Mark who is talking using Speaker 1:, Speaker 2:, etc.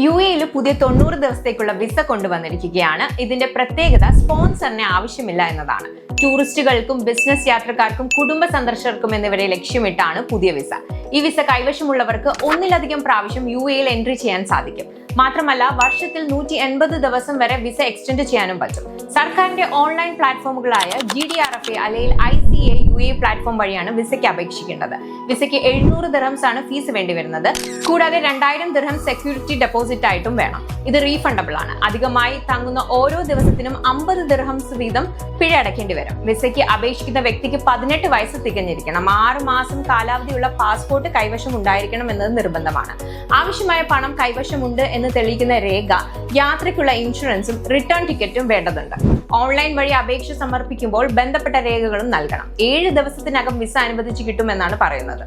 Speaker 1: UAE പുതിയ 90 ദിവസത്തേക്കുള്ള visa കൊണ്ടുവന്നിരിക്കുകയാണ്. ഇതിന്റെ പ്രത്യേകത സ്പോൺസറിനെ ആവശ്യമില്ല എന്നതാണ്. ടൂറിസ്റ്റുകൾക്കും ബിസിനസ് യാത്രക്കാർക്കും കുടുംബ സന്ദർശകർക്കും എന്നിവരെ ലക്ഷ്യമിട്ടാണ് പുതിയ വിസ. ഈ വിസ കൈവശമുള്ളവർക്ക് ഒന്നിലധികം പ്രാവശ്യം UAE എൻട്രി ചെയ്യാൻ സാധിക്കും. മാത്രമല്ല വർഷത്തിൽ 180 ദിവസം വരെ വിസ എക്സ്റ്റെൻഡ് ചെയ്യാനും പറ്റും. സർക്കാരിന്റെ ഓൺലൈൻ പ്ലാറ്റ്ഫോമുകളായ GDRFA അല്ലെങ്കിൽ ICA UAE പ്ലാറ്റ്ഫോം വഴിയാണ് വിസയ്ക്ക് അപേക്ഷിക്കേണ്ടത്. വിസയ്ക്ക് 700 ദിർഹംസ് ആണ് ഫീസ് വേണ്ടി വരുന്നത്. കൂടാതെ 2000 ദിർഹം സെക്യൂരിറ്റി ഡെപ്പോസിറ്റ് ആയിട്ടും വേണം. ഇത് റീഫണ്ടബിൾ ആണ്. അധികമായി തങ്ങുന്ന ഓരോ ദിവസത്തിനും 50 ദിർഹംസ് വീതം പിഴ അടയ്ക്കേണ്ടി വരും. വിസയ്ക്ക് അപേക്ഷിക്കുന്ന വ്യക്തിക്ക് 18 വയസ്സ് തികഞ്ഞിരിക്കണം. 6 മാസം കാലാവധിയുള്ള പാസ്പോർട്ട് കൈവശം ഉണ്ടായിരിക്കണം എന്നത് നിർബന്ധമാണ്. ആവശ്യമായ പണം കൈവശമുണ്ട് എന്ന് തെളിയിക്കുന്ന രേഖ, യാത്രയ്ക്കുള്ള ഇൻഷുറൻസും റിട്ടേൺ ടിക്കറ്റും വേണ്ടതുണ്ട്. ഓൺലൈൻ വഴി അപേക്ഷ സമർപ്പിക്കുമ്പോൾ ബന്ധപ്പെട്ട രേഖകളും നൽകണം. 7 ദിവസത്തിനകം വിസ അനുവദിച്ചു കിട്ടുമെന്നാണ് പറയുന്നത്.